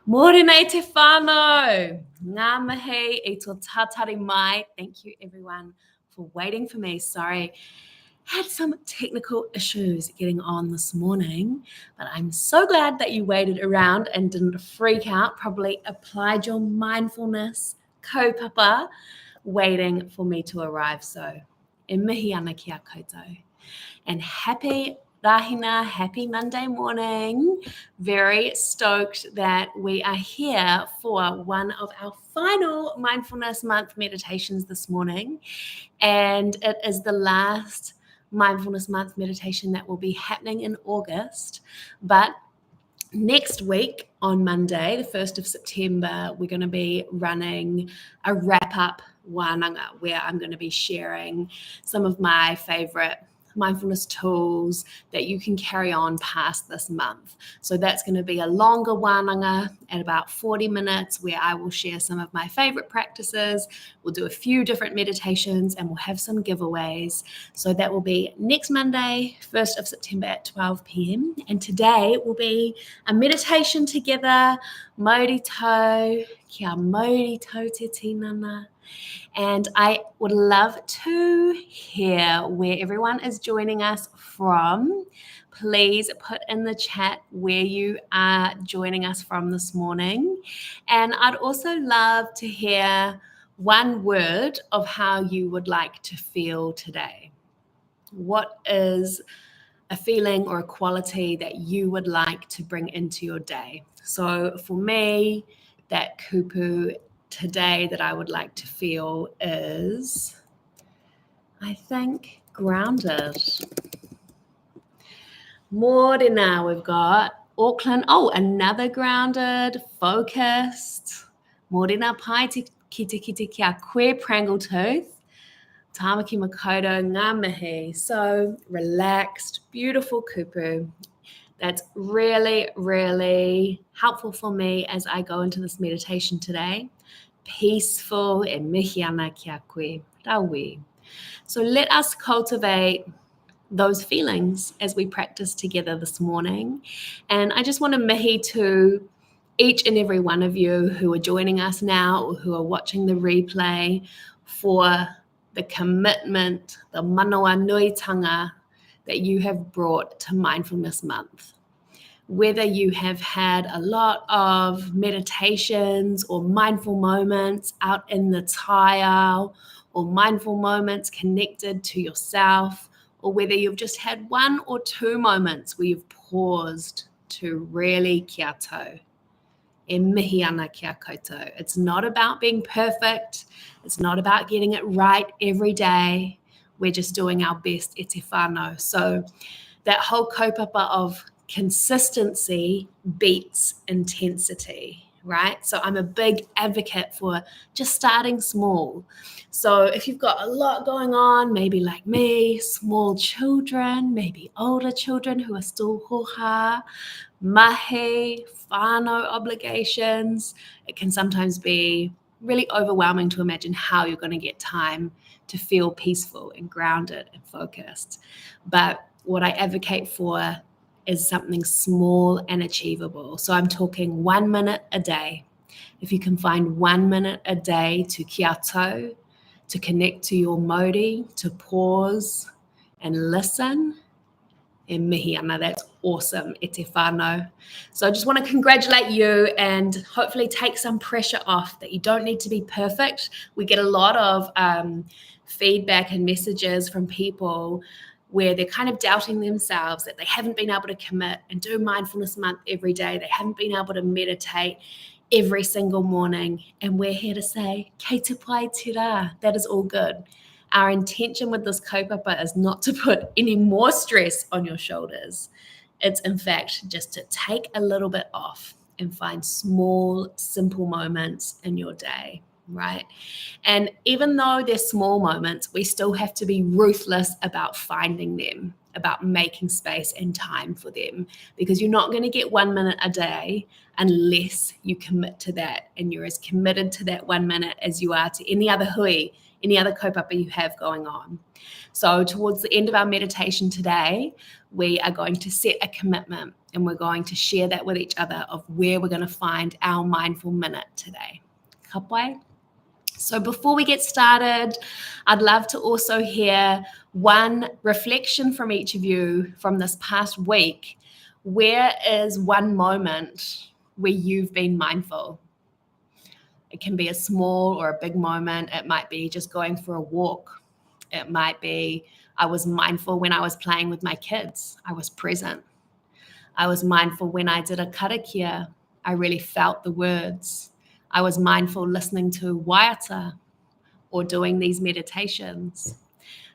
Morena te whānau. Ngā mihi I tō tātari mai. Thank you everyone for waiting for me. Sorry, had some technical issues getting on this morning, but I'm so glad that you waited around and didn't freak out. Probably applied your mindfulness kaupapa waiting for me to arrive. So e mihi ana kia koutou. And happy Rahina, happy Monday morning. Very stoked that we are here for one of our final Mindfulness Month meditations this morning. And it is the last Mindfulness Month meditation that will be happening in August. But next week on Monday, the 1st of September, we're going to be running a wrap-up wānanga where I'm going to be sharing some of my favorite mindfulness tools that you can carry on past this month. So that's going to be a longer wānanga at about 40 minutes where I will share some of my favorite practices. We'll do a few different meditations and we'll have some giveaways. So that will be next Monday, 1st of September at 12 p.m. And today will be a meditation together, mauri tau, kia mauri tau te tinana. And I would love to hear where everyone is joining us from. Please put in the chat where you are joining us from this morning. And I'd also love to hear one word of how you would like to feel today. What is a feeling or a quality that you would like to bring into your day? So for me, that kupu today that I would like to feel is, I think, grounded. Morena, we've got Auckland. Oh, another grounded, focused. Morena pai te kite kia koe Prangletooth. Tamaki Makoto ngā mihi. So relaxed, beautiful kupu. That's really, really helpful for me as I go into this meditation today. Peaceful e mihi ana kia koe rawi. So let us cultivate those feelings as we practice together this morning. And I just want to mihi to each and every one of you who are joining us now or who are watching the replay for the commitment, the manawa nuitanga that you have brought to Mindfulness Month. Whether you have had a lot of meditations or mindful moments out in the taiao or mindful moments connected to yourself, or whether you've just had one or two moments where you've paused to really kia tau. E mihi ana kia koutou. It's not about being perfect. It's not about getting it right every day. We're just doing our best e te whānau. So that whole kaupapa of consistency beats intensity, right? So I'm a big advocate for just starting small. So if you've got a lot going on, maybe like me, small children, maybe older children who are still hoha, mahi, whānau obligations, it can sometimes be really overwhelming to imagine how you're going to get time to feel peaceful and grounded and focused. But what I advocate for is something small and achievable. So I'm talking 1 minute a day. If you can find 1 minute a day to kia tau, to connect to your mauri, to pause and listen, e mihi ana, that's awesome, e te whānau. So I just want to congratulate you and hopefully take some pressure off that you don't need to be perfect. We get a lot of feedback and messages from people where they're kind of doubting themselves, that they haven't been able to commit and do Mindfulness Month every day. They haven't been able to meditate every single morning. And we're here to say, kei te pai te rā, that is all good. Our intention with this kaupapa is not to put any more stress on your shoulders. It's in fact just to take a little bit off and find small, simple moments in your day. Right? And even though they're small moments, we still have to be ruthless about finding them, about making space and time for them, because you're not going to get 1 minute a day unless you commit to that and you're as committed to that 1 minute as you are to any other hui any other kaupapa you have going on. So towards the end of our meditation today, we are going to set a commitment and we're going to share that with each other of where we're going to find our mindful minute today. Ka pai? So before we get started, I'd love to also hear one reflection from each of you from this past week. Where is one moment where you've been mindful? It can be a small or a big moment. It might be just going for a walk. It might be I was mindful when I was playing with my kids. I was present. I was mindful when I did a karakia. I really felt the words. I was mindful listening to waiata or doing these meditations.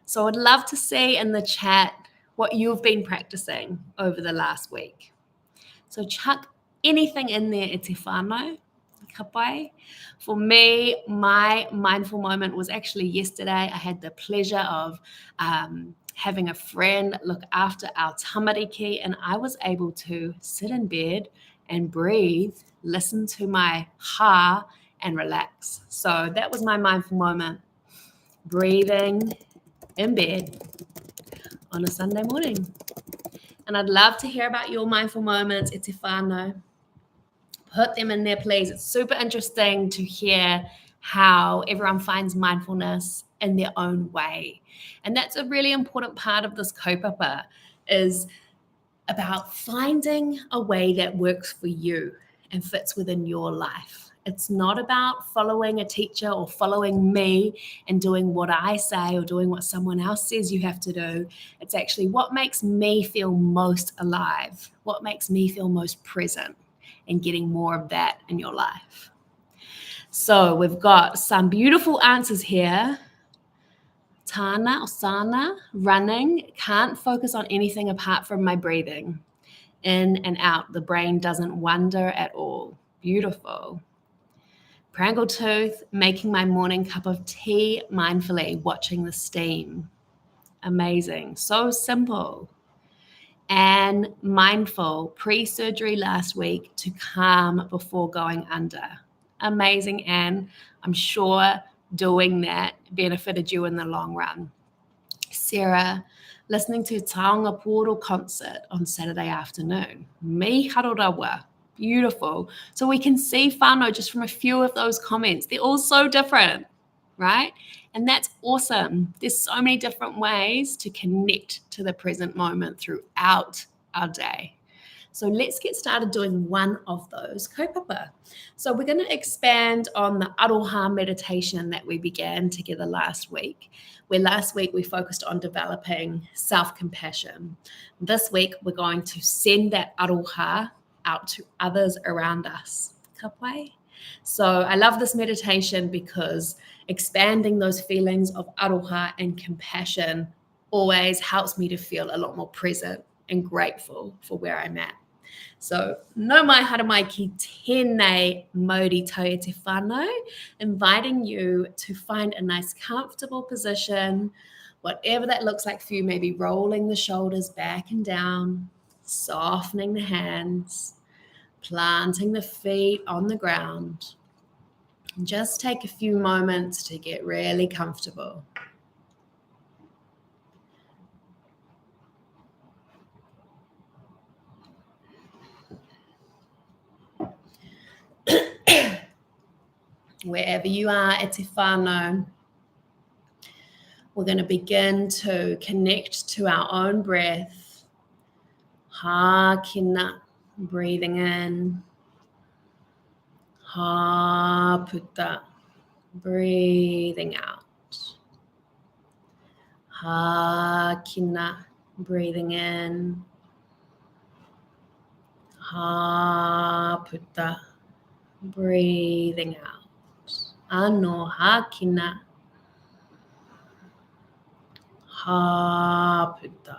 So I'd love to see in the chat what you've been practicing over the last week. So chuck anything in there, e te whānau, ka pai. For me, my mindful moment was actually yesterday. I had the pleasure of having a friend look after our tamariki, and I was able to sit in bed and breathe, listen to my ha, and relax. So that was my mindful moment, breathing in bed on a Sunday morning. And I'd love to hear about your mindful moments, e te whānau. Put them in there, please. It's super interesting to hear how everyone finds mindfulness in their own way. And that's a really important part of this kaupapa, is about finding a way that works for you and fits within your life. It's not about following a teacher or following me and doing what I say or doing what someone else says you have to do. It's actually what makes me feel most alive, what makes me feel most present, and getting more of that in your life. So we've got some beautiful answers here. Tana or Sana, running, can't focus on anything apart from my breathing. In and out, the brain doesn't wander at all. Beautiful. Prangletooth, making my morning cup of tea mindfully, watching the steam. Amazing. So simple. And mindful, pre-surgery last week to calm before going under. Amazing, Anne. I'm sure doing that benefited you in the long run. Sarah, listening to Taonga Poro concert on Saturday afternoon. Me harorawa. Beautiful. So we can see whānau just from a few of those comments. They're all so different, right? And that's awesome. There's so many different ways to connect to the present moment throughout our day. So let's get started doing one of those kaupapa. So we're going to expand on the Aroha meditation that we began together last week, where last week we focused on developing self-compassion. This week we're going to send that Aroha out to others around us. Ka pai? So I love this meditation because expanding those feelings of aroha and compassion always helps me to feel a lot more present and grateful for where I'm at. So, no mai hara mai ki tēnei mauri tau e te whānau, inviting you to find a nice comfortable position, whatever that looks like for you, maybe rolling the shoulders back and down, softening the hands, planting the feet on the ground. Just take a few moments to get really comfortable. Wherever you are, e te whānau, we're going to begin to connect to our own breath. Ha kina, breathing in. Ha putta, breathing out. Ha kina, breathing in. Ha putta, breathing out. Ano ha kina. Ha putta.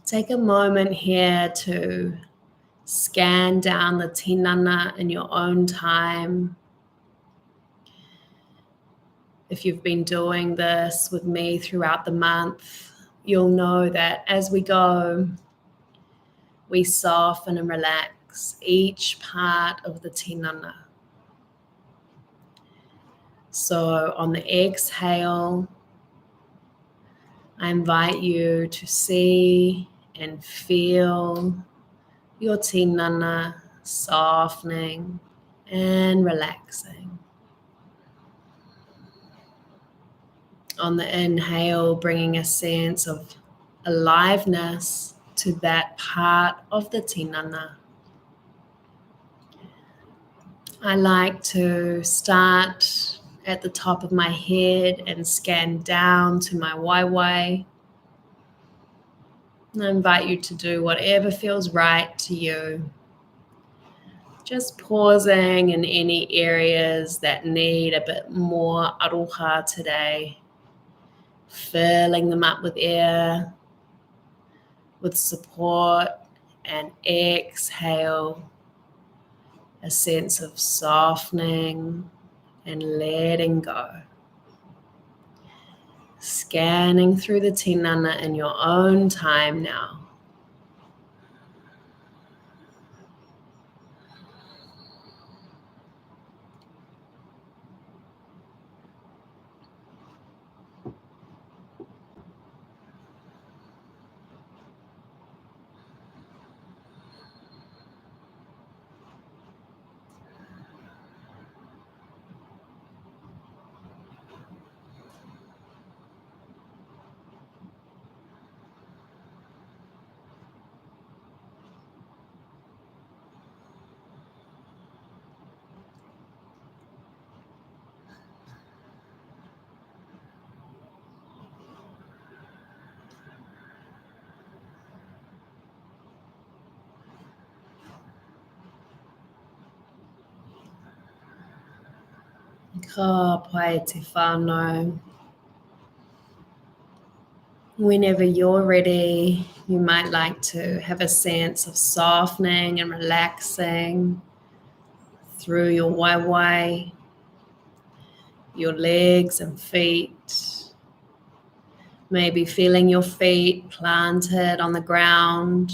Take a moment here to scan down the tinana in your own time. If you've been doing this with me throughout the month, you'll know that as we go, we soften and relax each part of the tinana. So on the exhale, I invite you to see and feel your tinana softening and relaxing. On the inhale, bringing a sense of aliveness to that part of the tinana. I like to start at the top of my head and scan down to my waiwai. And I invite you to do whatever feels right to you. Just pausing in any areas that need a bit more aroha today. Filling them up with air, with support, and exhale. A sense of softening and letting go. Scanning through the tinana in your own time now. Ka pai te whānau. Whenever you're ready, you might like to have a sense of softening and relaxing through your waiwai, your legs and feet. Maybe feeling your feet planted on the ground.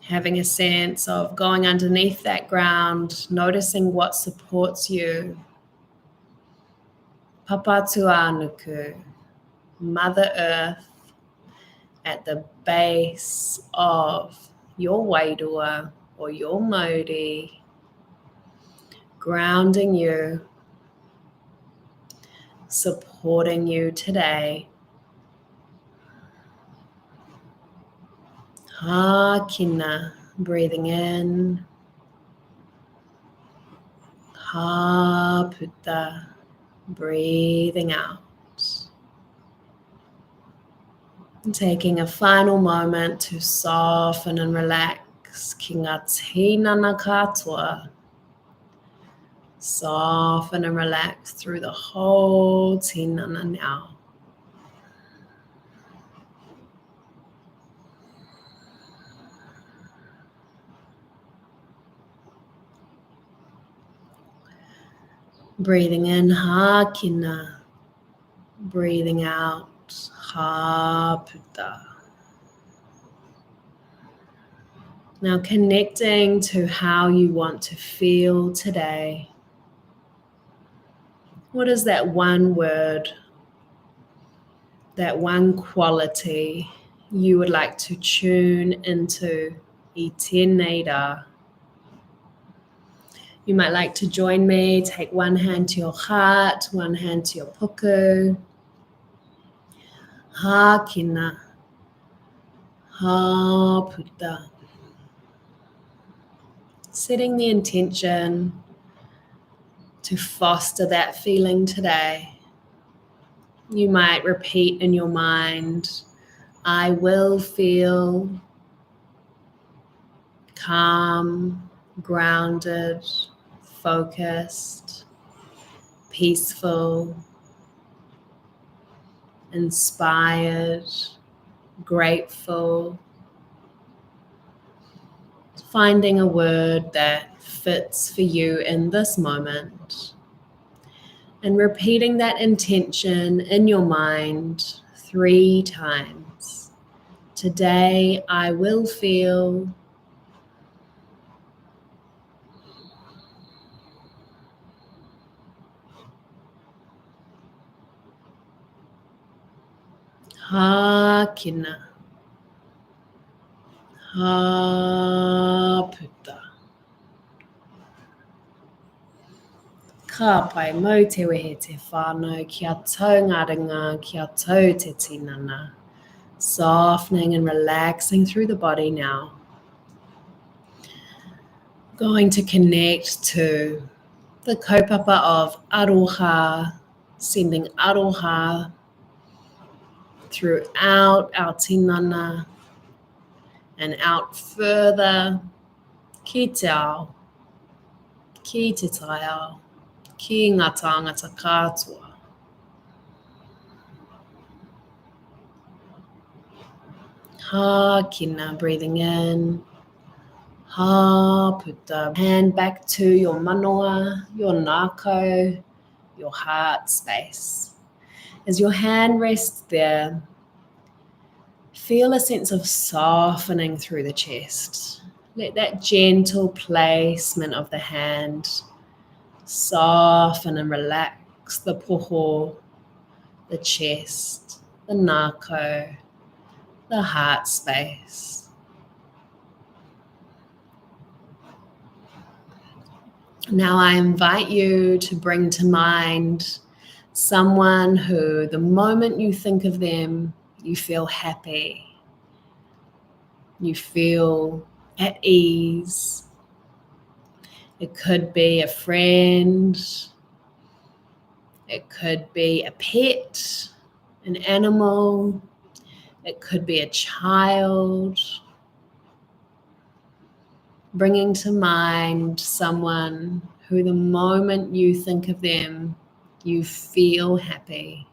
Having a sense of going underneath that ground, noticing what supports you. Papatuanuku, Mother Earth, at the base of your wairua or your mauri, grounding you, supporting you today. Hakina, breathing in. Haputa, breathing out. And taking a final moment to soften and relax. Ki ngā tinana katoa. Soften and relax through the whole tinana now. Breathing in, hakina. Breathing out, haputa. Now connecting to how you want to feel today. What is that one word, that one quality you would like to tune into I tēnei rā? You might like to join me, take one hand to your heart, one hand to your puku. Hakina, haputa. Setting the intention to foster that feeling today. You might repeat in your mind, I will feel calm, grounded, focused, peaceful, inspired, grateful. Finding a word that fits for you in this moment. And repeating that intention in your mind 3 times. Today I will feel. Ha kina. Ha puta. Ka pai mo te wehe te whānau kia tau ngā ringa, kia tau te tinana. Softening and relaxing through the body now. Going to connect to the kaupapa of Aroha, sending Aroha throughout our tinana and out further ki te ao, ki te tai ao, ki ngā tāngata katoa. Ha kina, breathing in. Ha puta. Hand back to your manoa, your nākau, your heart space. As your hand rests there, feel a sense of softening through the chest. Let that gentle placement of the hand soften and relax the poho, the chest, the nākau, the heart space. Now I invite you to bring to mind someone who, the moment you think of them, you feel happy, you feel at ease. It could be a friend, it could be a pet, an animal, it could be a child. Bringing to mind someone who, the moment you think of them, you feel happy.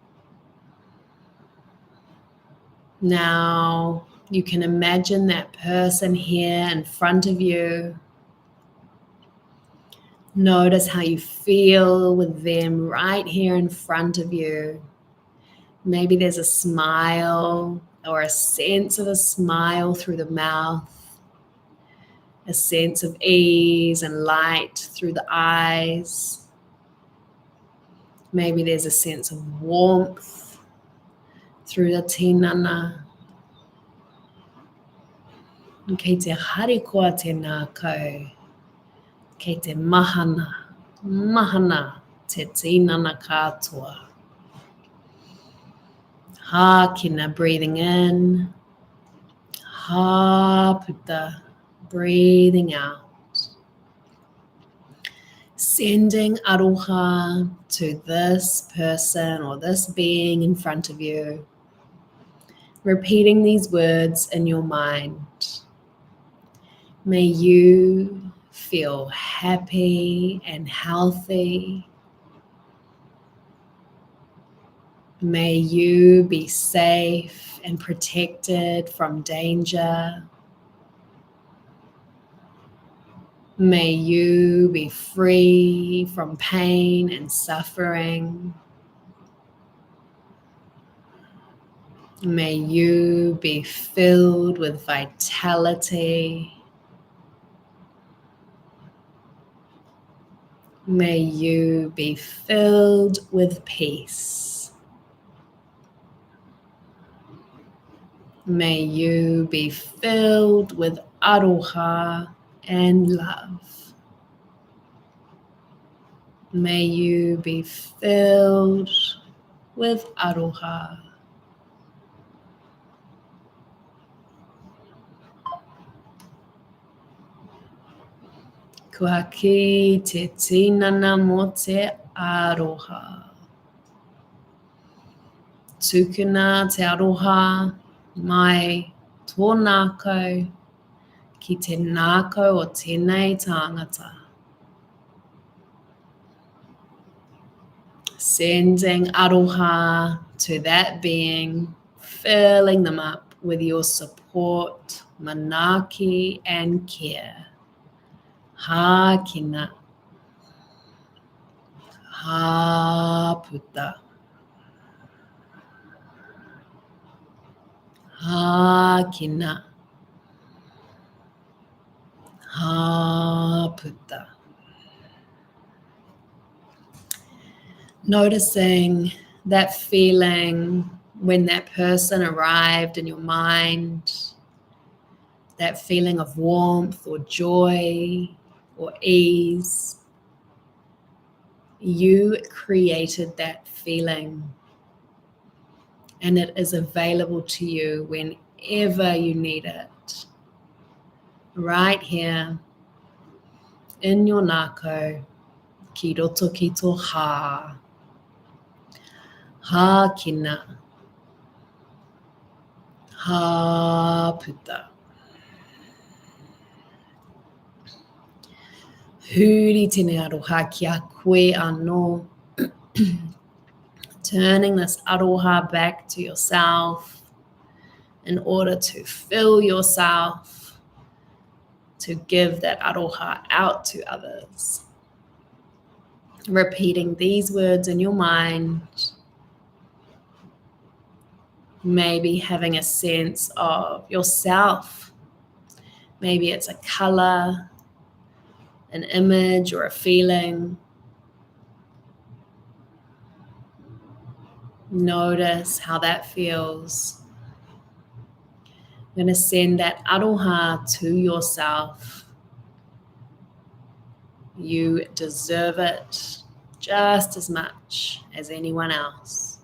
Now you can imagine that person here in front of you. Notice how you feel with them right here in front of you. Maybe there's a smile or a sense of a smile through the mouth. A sense of ease and light through the eyes. Maybe there's a sense of warmth through the tinana. Kei te harikoa te nākau. Kei te mahana, mahana te tinana katoa. Ha kina, breathing in. Ha puta, breathing out. Sending aroha to this person or this being in front of you. Repeating these words in your mind. May you feel happy and healthy. May you be safe and protected from danger. May you be free from pain and suffering. May you be filled with vitality. May you be filled with peace. May you be filled with aroha and love. May you be filled with aroha. Kua ki te tinana mo te aroha. Tukuna te aroha mai tō nākau ki te nākau o tēnei tāngata. Sending aroha to that being, filling them up with your support, manaki and care. Ha kina. Ha puta. Ha kina. Ha puta. Noticing that feeling When that person arrived in your mind, that feeling of warmth or joy or ease, you created that feeling, and it is available to you whenever you need it. Right here in your nako, ki roto ki tō hā, hā kina, hā puta. Huri tēnei aroha ki a koe anō. Turning this aroha back to yourself in order to fill yourself, to give that aroha out to others. Repeating these words in your mind, maybe having a sense of yourself. Maybe it's a color, an image, or a feeling. Notice how that feels. I'm going to send that aroha to yourself. You deserve it just as much as anyone else.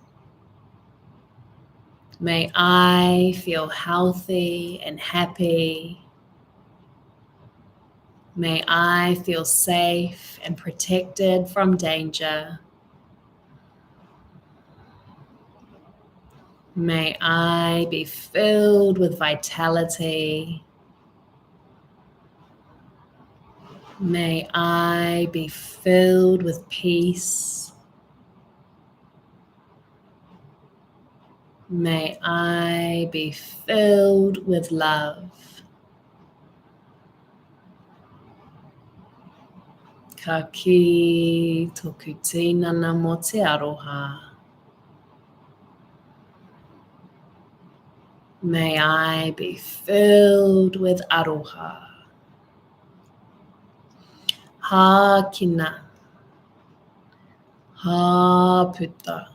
May I feel healthy and happy. May I feel safe and protected from danger. May I be filled with vitality. May I be filled with peace. May I be filled with love. Ka ki toku tinana mo te aroha. May I be filled with aroha. Ha kina. Ha puta.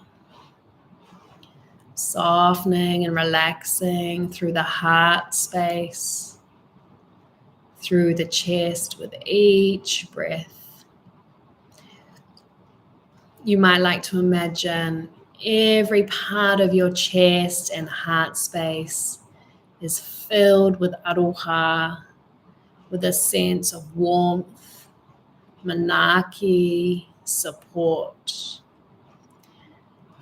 Softening and relaxing through the heart space, through the chest with each breath. You might like to imagine every part of your chest and heart space is filled with aroha, with a sense of warmth, manaki, support.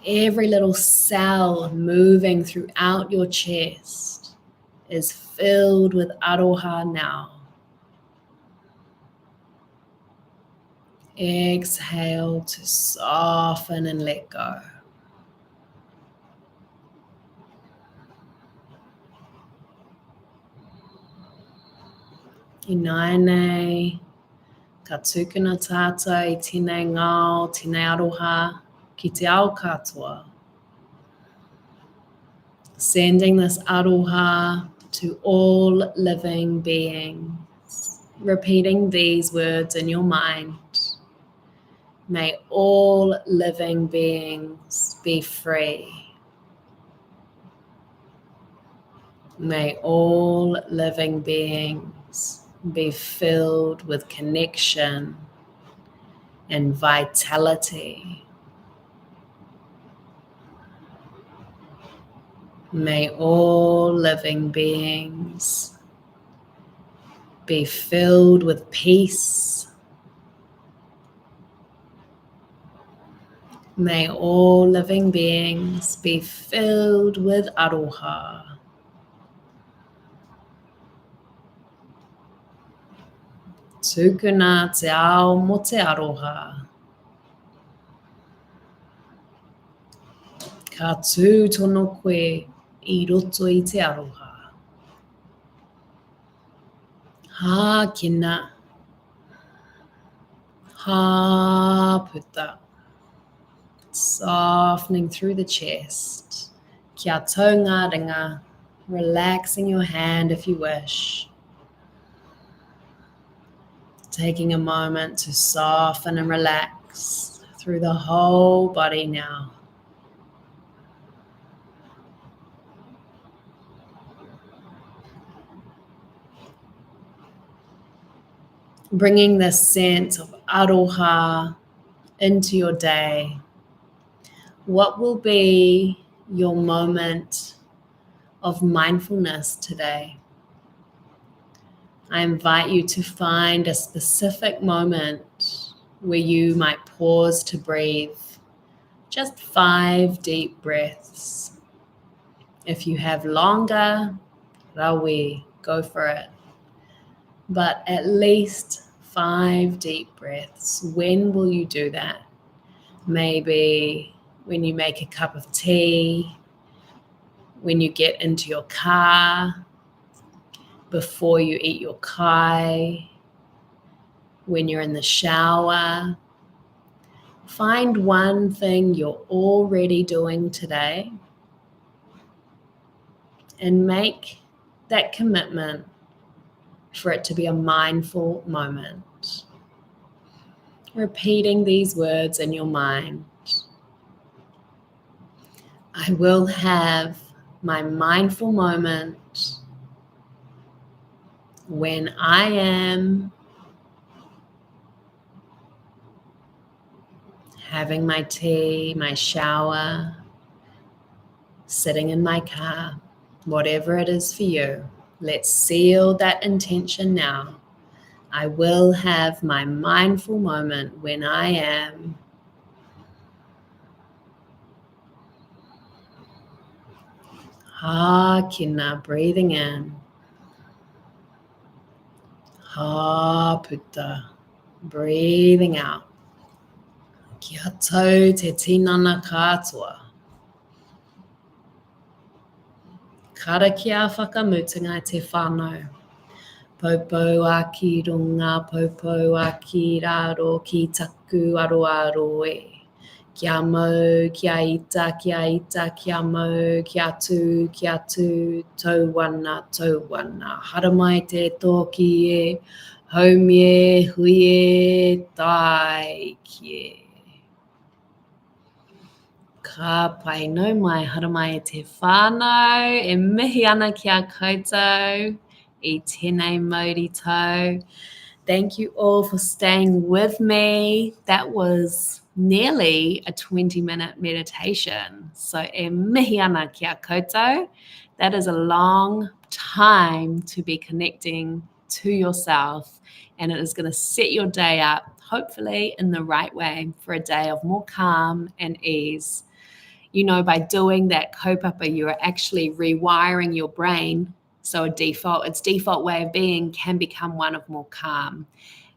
Every little cell moving throughout your chest is filled with aroha now. Exhale to soften and let go. Inaine, ka tukuna tata I tēnei ngao, tēnei aroha, ki te ao katoa. Sending this aroha to all living beings. Repeating these words in your mind. May all living beings be free. May all living beings be filled with connection and vitality. May all living beings be filled with peace. May all living beings be filled with aroha. Tukuna te ao mo te aroha. Ka tū tono koe I roto I te aroha. Ha kina. Ha puta. Softening through the chest. Kia taunga ringa. Relaxing your hand if you wish. Taking a moment to soften and relax through the whole body now. bringing this sense of Aroha into your day. What will be your moment of mindfulness today? I invite you to find a specific moment where you might pause to breathe. Just 5 deep breaths. If you have longer, rawi, go for it. But at least 5 deep breaths. When will you do that? Maybe when you make a cup of tea, when you get into your car, before you eat your kai, when you're in the shower. Find one thing you're already doing today and make that commitment for it to be a mindful moment. Repeating these words in your mind. I will have my mindful moment when I am having my tea, my shower, sitting in my car, whatever it is for you. Let's seal that intention now. I will have my mindful moment when I am ha kina, breathing in, ha putta, breathing out. Kia tau te tinana katoa. Karakia whakamutunga te whānau. Popo a ki runga, popo a ki raro, ki taku aro e. Kia mau, kia ita, kia mau, kia tu, tau wana. Haramai te toki e, haumie, hui e, tai ki e. Ka pai no mai haramai te whānau, e mihi ana kia koutou, I tēnei mauri tau. Thank you all for staying with me. That was nearly a 20-minute meditation. So e mihi ana kia koutou. That is a long time to be connecting to yourself, and it is going to set your day up, hopefully in the right way, for a day of more calm and ease. You know, by doing that kaupapa, you are actually rewiring your brain. So its default way of being can become one of more calm.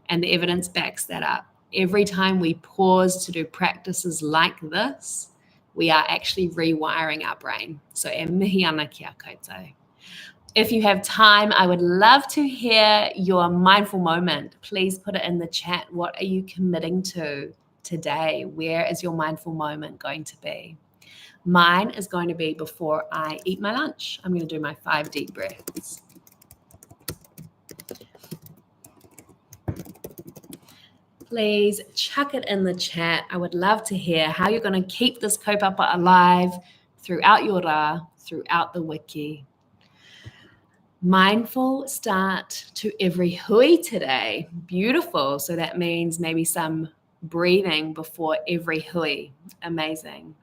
And the evidence backs that up. Every time we pause to do practices like this, we are actually rewiring our brain. So e mihi ana kia koutou. If you have time, I would love to hear your mindful moment. Please put it in the chat. What are you committing to today? Where is your mindful moment going to be? Mine is going to be before I eat my lunch. I'm going to do my 5 deep breaths. Please chuck it in the chat. I would love to hear how you're going to keep this kaupapa alive throughout your rā, throughout the wiki. Mindful start to every hui today. Beautiful. So that means maybe some breathing before every hui. Amazing.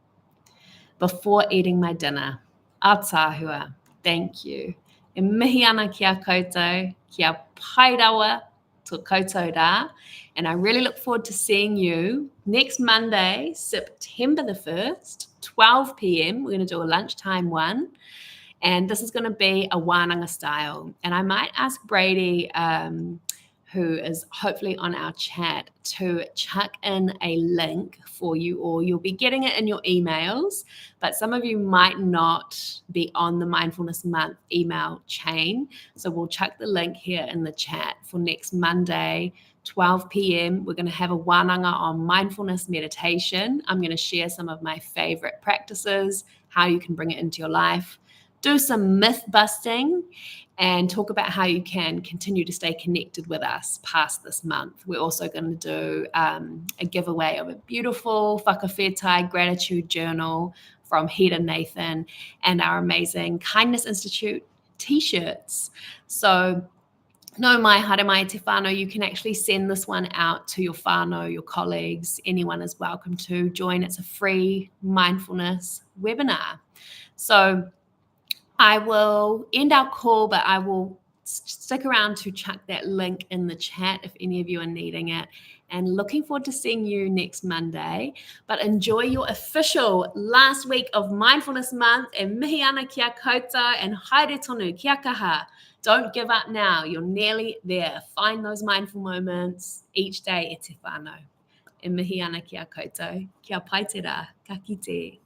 Before eating my dinner. Atahua, thank you. E mihi ana kia koutou, kia pairawa to koutou rā. And I really look forward to seeing you next Monday, September the 1st, 12 p.m. We're going to do a lunchtime one. And this is going to be a wānanga style. And I might ask Brady, who is hopefully on our chat, to chuck in a link for you all. You'll be getting it in your emails, but some of you might not be on the Mindfulness Month email chain. So we'll chuck the link here in the chat for next Monday, 12 p.m. We're going to have a wānanga on mindfulness meditation. I'm going to share some of my favorite practices, how you can bring it into your life, do some myth busting, and talk about how you can continue to stay connected with us past this month. We're also going to do a giveaway of a beautiful whakawhetai gratitude journal from Hida Nathan and our amazing Kindness Institute t-shirts. So no mai haere mai te whānau, you can actually send this one out to your whānau, your colleagues. Anyone is welcome to join. It's a free mindfulness webinar. So I will end our call, but I will stick around to chuck that link in the chat if any of you are needing it. And looking forward to seeing you next Monday. But enjoy your official last week of Mindfulness Month, and mihi ana kia koutou and haere tonu kia kaha. Don't give up now. You're nearly there. Find those mindful moments each day e te whānau. E mihi ana kia koutou. Kia paitera. Ka kite.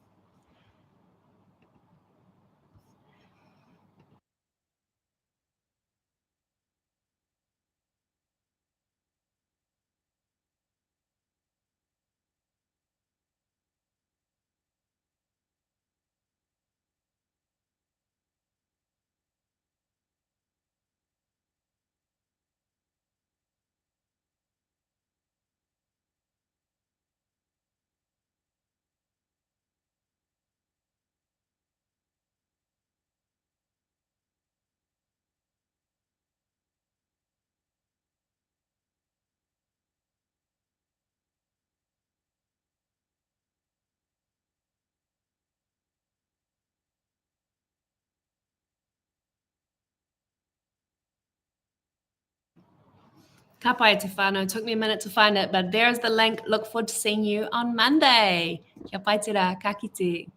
Ka pai te whānau. Took me a minute to find it, but there's the link. Look forward to seeing you on Monday. Kia pai te rā, ka kite.